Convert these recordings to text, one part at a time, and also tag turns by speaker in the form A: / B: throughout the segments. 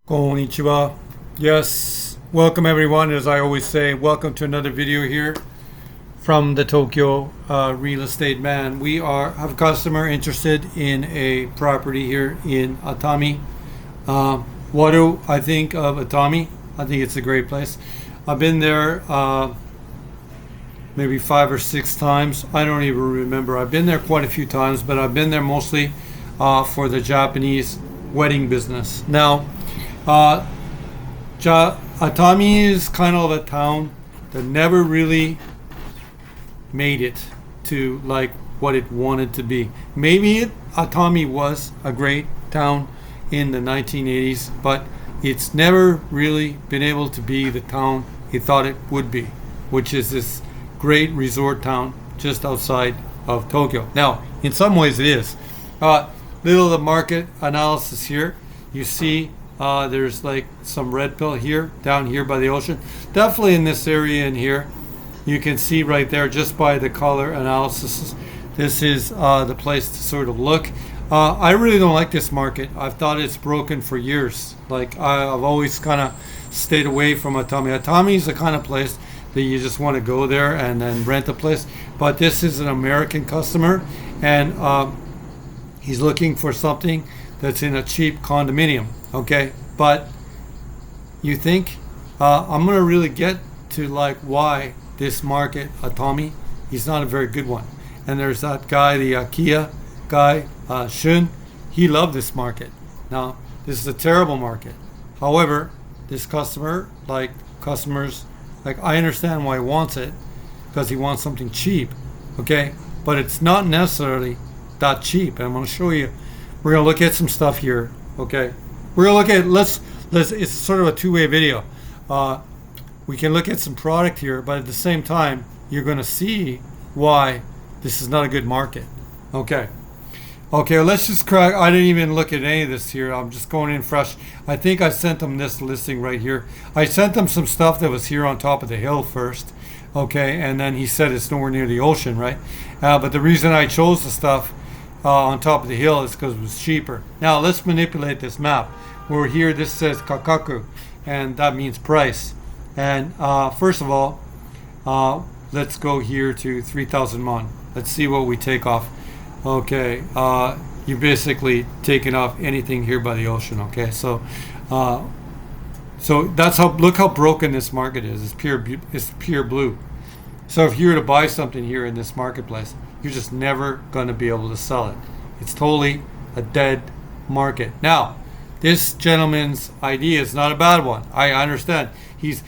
A: Konnichiwa. Yes, welcome everyone. As I always say, welcome to another video here from the Tokyo Real Estate Man. We have a customer interested in a property here in Atami. What do I think of Atami? I think it's a great place. I've been there maybe 5 or 6 times. I don't even remember. I've been there quite a few times, but I've been there mostly for the Japanese wedding business. Now, Atami is kind of a town that never really made it to like what it wanted to be. Maybe Atami was a great town in the 1980s, but it's never really been able to be the town he thought it would be, which is this great resort town just outside of Tokyo. Now, in some ways it is. Little of the market analysis here. You see there's like some red pill here, down here by the ocean. Definitely in this area in here. You can see right there just by the color analysis. This is the place to sort of look. I really don't like this market. I've thought it's broken for years. Like I've always kind of stayed away from Atami. Atami is the kind of place that you just want to go there and then rent a place. But this is an American customer, and he's looking for something that's in a cheap condominium. Okay, but you think I'm gonna really get to like why this market Atami is not a very good one. And there's that guy, the Kia guy, Shun. He loved this market. Now this is a terrible market. However, this customer, like customers, like I understand why he wants it, because he wants something cheap. Okay, but it's not necessarily that cheap. And I'm gonna show you. We're gonna look at some stuff here. Okay. We're gonna look at let's it's sort of a two-way video. We can look at some product here, but at the same time you're gonna see why this is not a good market. Okay, let's just crack. I didn't even look at any of this here. I'm just going in fresh. I think I sent them this listing right here. I sent them some stuff that was here on top of the hill first. Okay, and then he said it's nowhere near the ocean, right? But the reason I chose the stuff on top of the hill is because it was cheaper. Now let's manipulate this map. We're here, this says kakaku, and that means price. And first of all, let's go here to 3,000 mon. Let's see what we take off. Okay, you're basically taking off anything here by the ocean. Okay, so that's how, look how broken this market is. It's pure blue. So if you were to buy something here in this marketplace, you're just never going to be able to sell it. It's totally a dead market. Now, this gentleman's idea is not a bad one. I understand. He's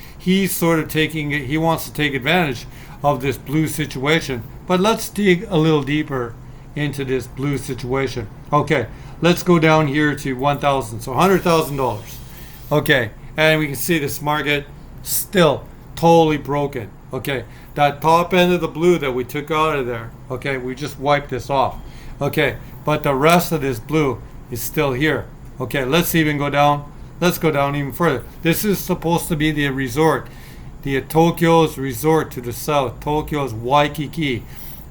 A: sort of taking it. He wants to take advantage of this blue situation. But let's dig a little deeper into this blue situation. Okay, let's go down here to 1,000. So $100,000. Okay, and we can see this market still totally broken. Okay, that top end of the blue that we took out of there, okay, we just wiped this off. Okay, but the rest of this blue is still here. Okay, let's even go down. Let's go down even further. This is supposed to be the resort, the Tokyo's resort to the south, Tokyo's Waikiki.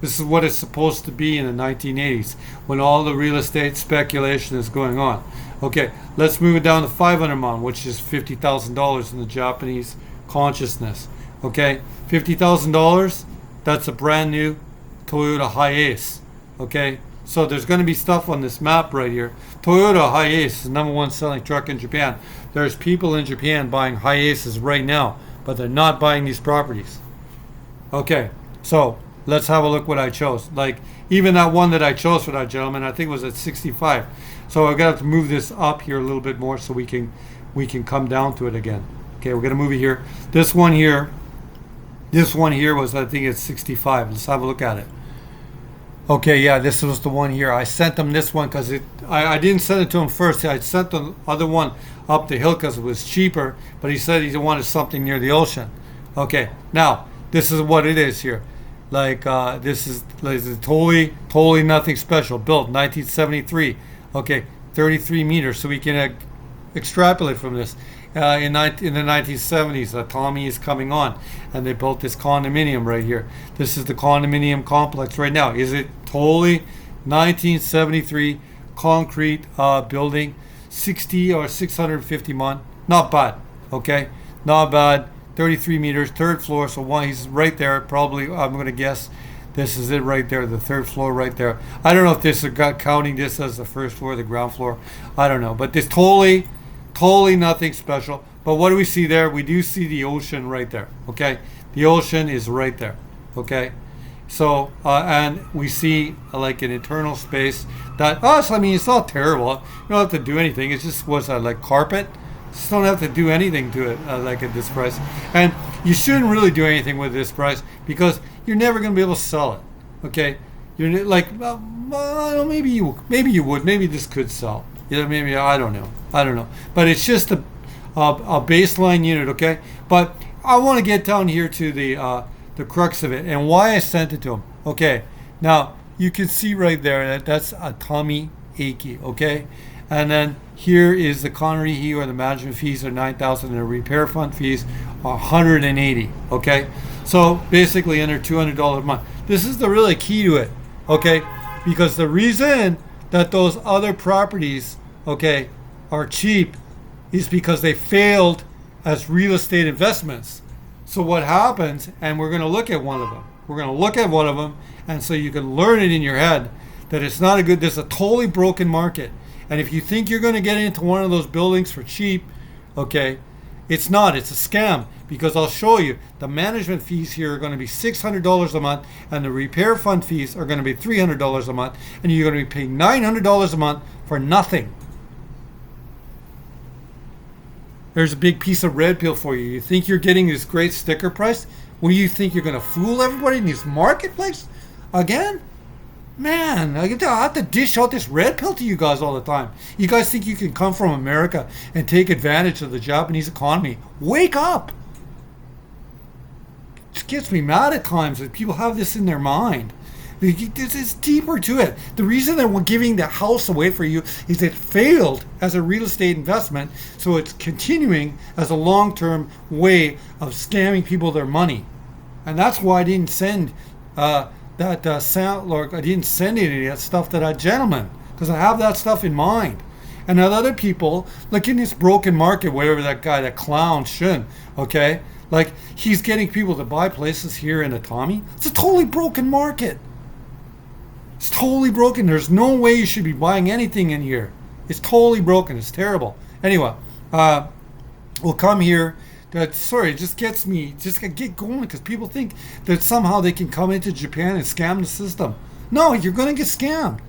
A: This is what it's supposed to be in the 1980s when all the real estate speculation is going on. Okay, let's move it down to 500 mon, which is $50,000 in the Japanese consciousness. Okay, $50,000, that's a brand new Toyota Hiace. Okay, so there's going to be stuff on this map right here. Toyota Hiace is the #1 selling truck in Japan. There's people in Japan buying Hiaces right now, but they're not buying these properties. Okay, so let's have a look what I chose. Like even that one that I chose for that gentleman, I think it was at 65. So I got to move this up here a little bit more so we can come down to it again. Okay, we're going to move it here. This one here was, I think it's 65. Let's have a look at it. Okay, yeah, this was the one here. I sent them this one because I didn't send it to him first. I sent the other one up the hill because it was cheaper, but he said he wanted something near the ocean. Okay, now this is what it is here. Like this is totally nothing special. Built 1973. Okay, 33 meters. So we can extrapolate from this. In the 1970s, Atami is coming on, and they built this condominium right here. This is the condominium complex right now. Is it totally 1973 concrete building? 60 or 650 month. Not bad. Okay, not bad. 33 meters, third floor. So one, he's right there. Probably, I'm gonna guess this is it right there, the third floor right there. I don't know if this is counting this as the first floor, the ground floor. I don't know, but this totally nothing special. But what do we see there? We do see the ocean right there. Okay, the ocean is right there. Okay, so and we see like an internal space that so, I mean, it's not terrible. You don't have to do anything. It just was like carpet. Just don't have to do anything to it like at this price. And you shouldn't really do anything with this price because you're never going to be able to sell it. Okay, you're like maybe you would. Maybe this could sell. You know, maybe I don't know. But it's just a baseline unit. Okay, but I want to get down here to the crux of it and why I sent it to him. Okay, now you can see right there that that's Atami Aiki. Okay, and then here is the Connery or the management fees are 9,000 and the repair fund fees are 180. Okay, so basically under $200 a month. This is the really key to it. Okay, because the reason that those other properties, okay, are cheap is because they failed as real estate investments. So what happens, and we're going to look at one of them. And so you can learn it in your head that it's not a good, this is a totally broken market. And if you think you're going to get into one of those buildings for cheap, okay, it's not. It's a scam because I'll show you the management fees here are going to be $600 a month and the repair fund fees are going to be $300 a month and you're going to be paying $900 a month for nothing. There's a big piece of red pill for you. You think you're getting this great sticker price? Well, you think you're going to fool everybody in this marketplace again? Man, I have to dish out this red pill to you guys all the time. You guys think you can come from America and take advantage of the Japanese economy? Wake up! It gets me mad at times that people have this in their mind. It's deeper to it. The reason that we're giving the house away for you is it failed as a real estate investment, so it's continuing as a long-term way of scamming people their money. And that's why I didn't send I didn't send any of that stuff to that gentleman because I have that stuff in mind. And that other people, like in this broken market, whatever that guy, that clown Shun, okay, like he's getting people to buy places here in Atami. It's a totally broken market. It's totally broken. There's no way you should be buying anything in here. It's totally broken. It's terrible. Anyway, we'll come here. It just gets me, just get going because people think that somehow they can come into Japan and scam the system. No, you're going to get scammed.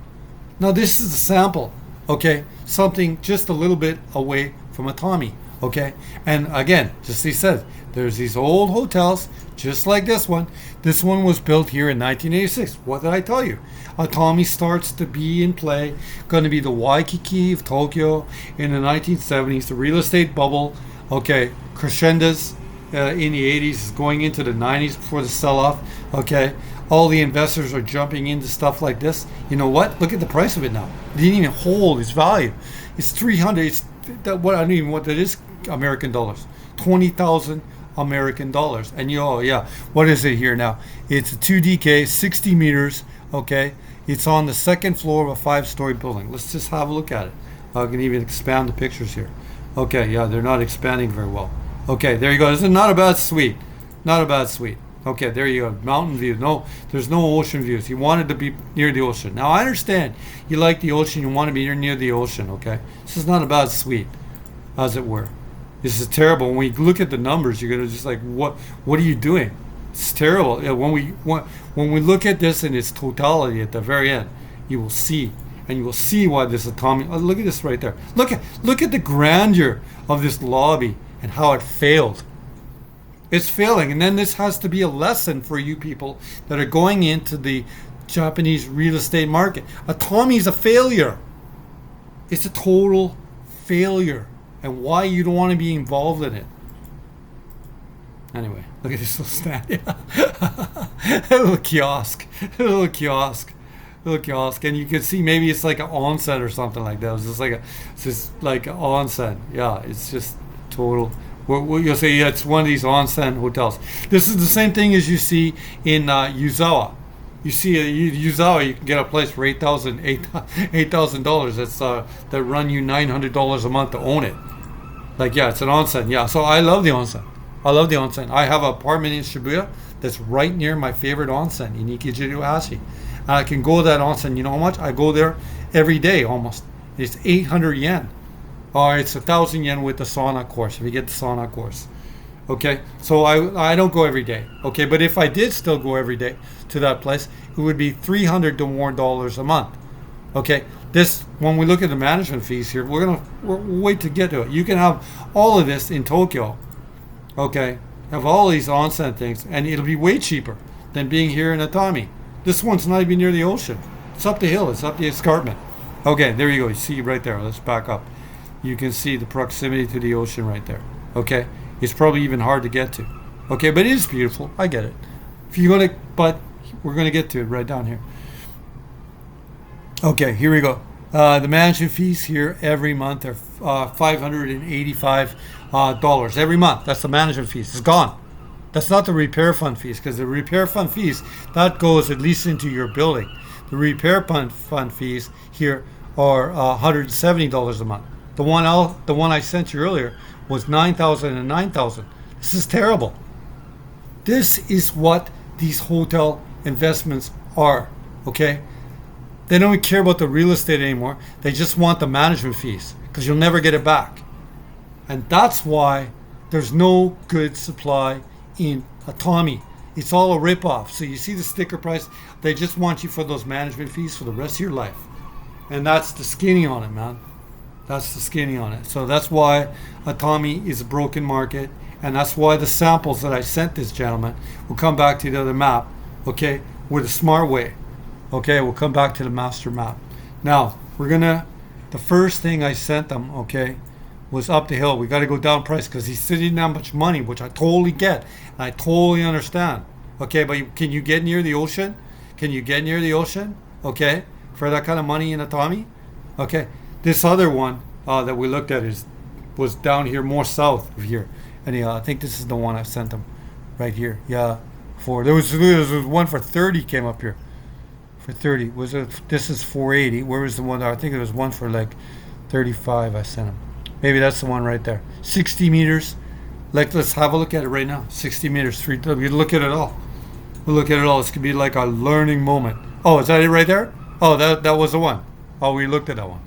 A: Now, this is a sample, okay? Something just a little bit away from Atami, okay? And again, just as he said, there's these old hotels, just like this one. This one was built here in 1986. What did I tell you? Atami starts to be in play, going to be the Waikiki of Tokyo in the 1970s, the real estate bubble, okay, crescendos in the 80s, going into the 90s before the sell-off, okay? All the investors are jumping into stuff like this. You know what? Look at the price of it now. It didn't even hold its value. It's 300. It's what I don't even know what that is. American dollars. 20,000 American dollars. And what is it here now? It's a 2DK, 60 meters. Okay, it's on the second floor of a 5-story building. Let's just have a look at it. I can even expand the pictures here. Okay, yeah, they're not expanding very well. Okay, there you go. This is not a bad suite. Not a bad suite. Okay, there you go. Mountain view. No, there's no ocean views. He wanted to be near the ocean. Now, I understand you like the ocean. You want to be near the ocean, okay? This is not a bad suite, as it were. This is terrible. When you look at the numbers, you're going to just like, what are you doing? It's terrible. Yeah, when we look at this in its totality at the very end, you will see. And you will see why this Atami. Oh, look at this right there. Look at the grandeur of this lobby and how it failed. It's failing, and then this has to be a lesson for you people that are going into the Japanese real estate market. Atami is a failure. It's a total failure, and why you don't want to be involved in it. Anyway, look at this little stand. a little kiosk, and you can see maybe it's like an onsen or something like that. It's just like an onsen. Yeah, it's just total. You'll say it's one of these onsen hotels. This is the same thing as you see in Yuzawa. You see, you use that, you can get a place for $8,000. That's that run you $900 a month to own it. Like, yeah, it's an onsen. Yeah, so I love the onsen. I love the onsen. I have an apartment in Shibuya that's right near my favorite onsen in Ikijiruhashi. And I can go to that onsen. You know how much? I go there every day almost. It's 800 yen. Or it's 1,000 yen with the sauna course, if you get the sauna course. Okay, so I don't go every day. Okay, but if I did still go every day to that place, it would be $300 to more dollars a month. Okay, this, when we look at the management fees here, we'll wait to get to it. You can have all of this in Tokyo. Okay, have all these onsen things, and it'll be way cheaper than being here in Atami. This one's not even near the ocean. It's up the hill. It's up the escarpment. Okay, there you go. You see right there. Let's back up. You can see the proximity to the ocean right there. Okay, it's probably even hard to get to. Okay, but it is beautiful. I get it. If you're gonna, but we're gonna get to it right down here. Okay, here we go. The management fees here every month are $585 every month. That's the management fees. It's gone. That's not the repair fund fees, because the repair fund fees, that goes at least into your building. The repair fund fees here are $170 a month. The one I sent you earlier was $9,000 and $9,000. This is terrible. This is what these hotel investments are. Okay. They don't even care about the real estate anymore. They just want the management fees, because you'll never get it back. And that's why there's no good supply in Atami. It's all a ripoff. So you see the sticker price. They just want you for those management fees for the rest of your life. And that's the skinny on it, man. That's the skinny on it. So that's why Atami is a broken market. And that's why the samples that I sent this gentleman, will come back to the other map, okay, with a smart way. Okay, we'll come back to the master map. Now, the first thing I sent them, okay, was up the hill. We got to go down price, because he said he didn't have much money, which I totally get. And I totally understand. Okay, but can you get near the ocean? Can you get near the ocean? Okay, for that kind of money in Atami? Okay, this other one that we looked at was down here, more south of here. And I think this is the one I sent them right here. Yeah, there was one for 30 came up here. For 30, this is 480. Where was the one? I think it was one for like 35 I sent him. Maybe that's the one right there. 60 meters. Let's have a look at it right now. 60 meters, we look at it all. We'll look at it all. This could be like a learning moment. Oh, is that it right there? Oh, that was the one. Oh, we looked at that one.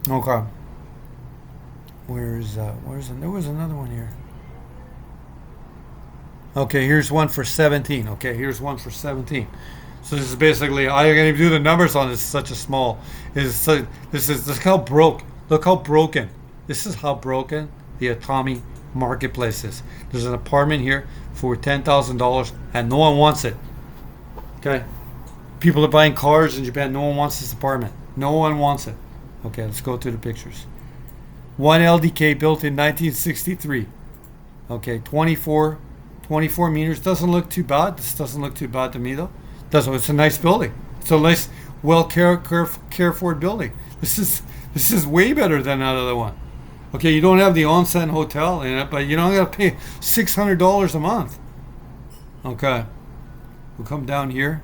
A: Okay. There was another one here. Okay, here's one for 17. Okay, here's one for 17. So this is basically, I'm going to do the numbers on this. Such a small. This is how broken. Look how broken. This is how broken the Atami marketplace is. There's an apartment here for $10,000, and no one wants it. Okay, people are buying cars in Japan. No one wants this apartment. No one wants it. Okay, let's go to the pictures. One LDK built in 1963. Okay, 24 meters. Doesn't look too bad. This doesn't look too bad to me though. It's a nice building. It's a nice, well cared for building. This is way better than that other one. Okay, you don't have the onsen hotel in it, but you don't got to pay $600 a month. Okay, we'll come down here.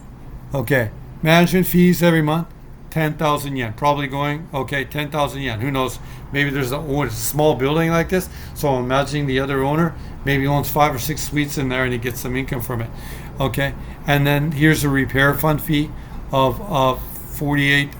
A: Okay, management fees every month, 10,000 yen. Probably going, okay, 10,000 yen. Who knows? Maybe it's a small building like this. So I'm imagining the other owner maybe owns 5 or 6 suites in there, and he gets some income from it. Okay, and then here's a repair fund fee of 48,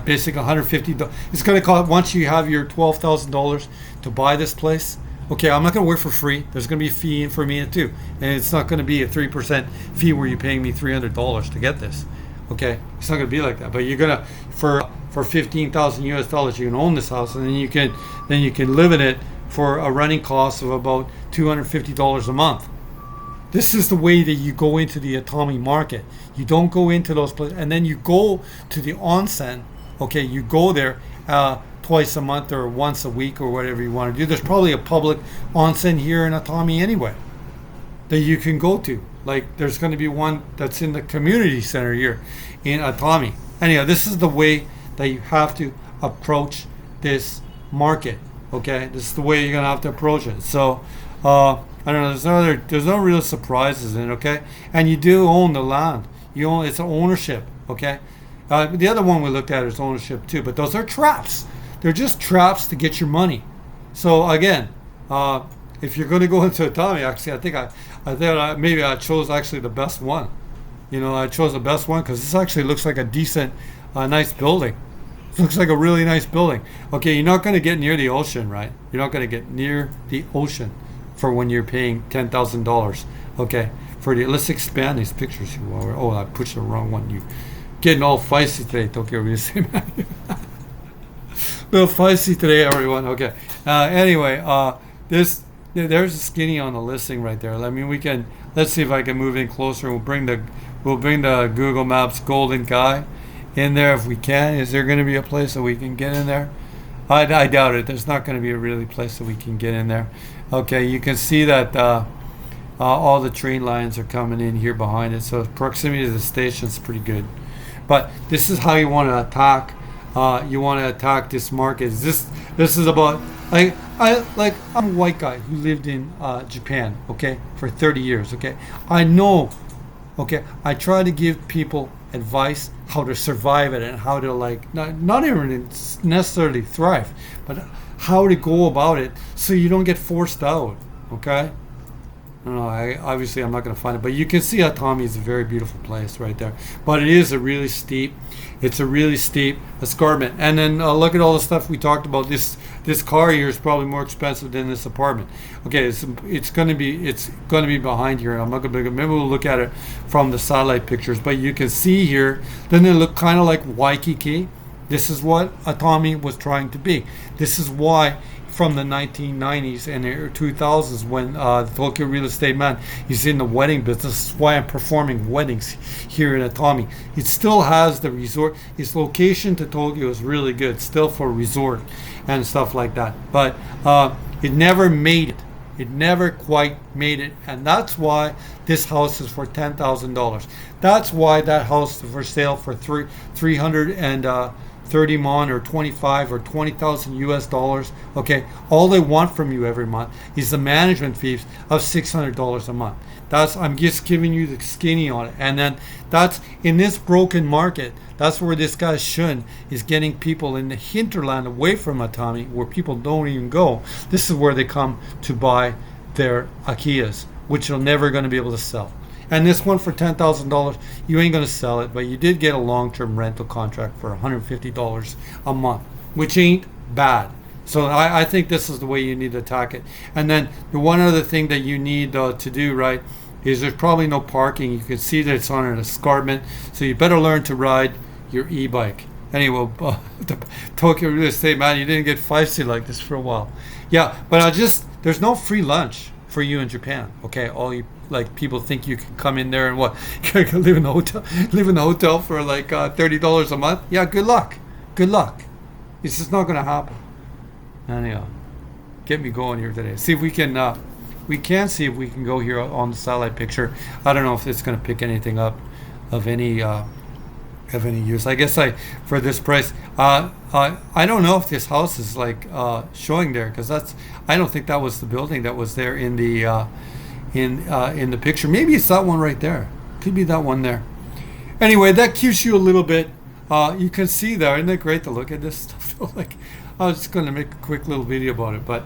A: basically $150. It's going to cost, once you have your $12,000 to buy this place. Okay, I'm not going to work for free. There's going to be a fee in for me too, and it's not going to be a 3% fee where you're paying me $300 to get this. Okay, it's not going to be like that. But you're gonna for 15,000 US dollars, you can own this house, and then you can live in it for a running cost of about $250 a month. This is the way that you go into the Atami market. You don't go into those places, and then you go to the onsen. Okay, you go there twice a month or once a week or whatever you want to do. There's probably a public onsen here in Atami anyway that you can go to. Like there's going to be one that's in the community center here in Atami. Anyhow, this is the way that you have to approach this market. Okay, this is the way you're going to have to approach it. So I don't know. There's no real surprises in it. Okay, and you do own the land. You own, it's an ownership. Okay. The other one we looked at is ownership too, but those are traps. They're just traps to get your money. So again, if you're going to go into Atami, actually, maybe I chose actually the best one. I chose the best one because this actually looks like a decent, nice building. It looks like a really nice building. Okay, you're not going to get near the ocean, right? You're not going to get near the ocean for when you're paying $10,000. Okay, let's expand these pictures here. Oh, I pushed the wrong one. You getting all feisty today, Tokyo Real Estate Man. Little feisty today, everyone. Okay. Anyway, there's a skinny on the listing right there. I mean, let's see if I can move in closer. We'll bring the Google Maps golden guy in there if we can. Is there going to be a place that we can get in there? I doubt it. There's not going to be a really place that we can get in there. Okay, you can see that all the train lines are coming in here behind it, so proximity to the station is pretty good. But this is how you want to attack. You want to attack this market. This is about I'm a white guy who lived in Japan, okay, for 30 years, okay. I know, okay. I try to give people advice how to survive it and how to not even necessarily thrive, but how to go about it so you don't get forced out, okay. Obviously I'm not going to find it, but you can see Atami is a very beautiful place right there. But it is a really steep escarpment. And then look at all the stuff we talked about. This car here is probably more expensive than this apartment. Okay, it's going to be behind here, and I'm not going to. Maybe we'll look at it from the satellite pictures. But you can see here, then they look kind of like Waikiki. This is what Atami was trying to be. This is why, from the 1990s and the 2000s, when Tokyo Real Estate Man is in the wedding business. This is why I'm performing weddings here in Atami. It still has the resort. Its location to Tokyo is really good, still for resort and stuff like that. But it never made it. It never quite made it, and that's why this house is for $10,000. That's why that house is for sale for 330 mon or 25 or 20,000 US dollars. Okay, all they want from you every month is the management fees of $600 a month. I'm just giving you the skinny on it, and then that's in this broken market. That's where this guy Shun is getting people in the hinterland away from Atami, where people don't even go. This is where they come to buy their Akiyas, which they're never going to be able to sell. And this one for $10,000, you ain't going to sell it, but you did get a long-term rental contract for $150 a month, which ain't bad. So I think this is the way you need to attack it. And then the one other thing that you need to do, right, is there's probably no parking. You can see that it's on an escarpment, so you better learn to ride your e-bike. Anyway, the Tokyo Real Estate Man, you didn't get feisty like this for a while. Yeah, but there's no free lunch for you in Japan. Okay, all you people think you can come in there and live in the hotel for $30 a month. Yeah, good luck. It's just not going to happen. Anyhow, get me going here today. See if we can. We can see if we can go here on the satellite picture. I don't know if it's going to pick anything up of any use. I guess for this price, I don't know if this house is showing there, because I don't think that was the building that was there in the picture. Maybe it's that one right there. Could be that one there. Anyway, that keeps you a little bit. You can see there. Isn't it great to look at this stuff? I was just going to make a quick little video about it, but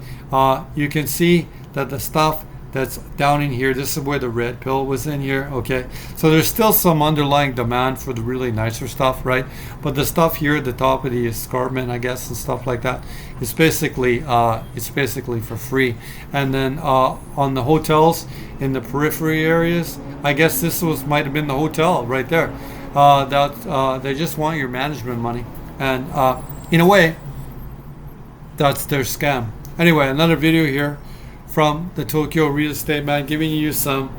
A: you can see that the stuff that's down in here, this is where the red pill was in here. Okay, so there's still some underlying demand for the really nicer stuff, right? But the stuff here at the top of the escarpment, I guess, and stuff like that, it's basically for free. And then on the hotels in the periphery areas, I guess this might have been the hotel right there. They just want your management money, and in a way, that's their scam. Anyway, another video here from the Tokyo Real Estate Man, dropping you some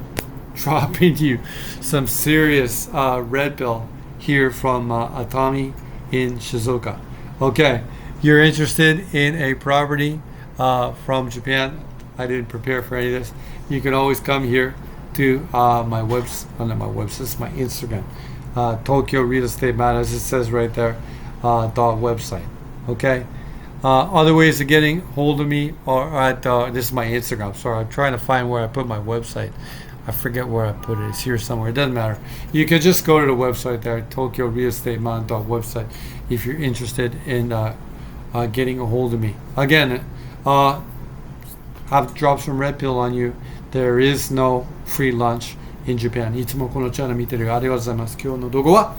A: serious red pill here from Atami in Shizuoka. Okay, you're interested in a property from Japan. I didn't prepare for any of this. You can always come here to my Instagram, Tokyo Real Estate Man, as it says right there, .website. Okay. Other ways of getting hold of me are at this is my Instagram. Sorry, I'm trying to find where I put my website. I forget where I put it. It's here somewhere. It doesn't matter. You can just go to the website there, Tokyo Real Estate Mount website, if you're interested in getting a hold of me. Again, have dropped some red pill on you. There is no free lunch in Japan. いつもこのチャンネル見てるありがとうございます。今日の動画は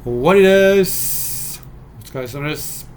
A: 終わりです。お疲れ様です。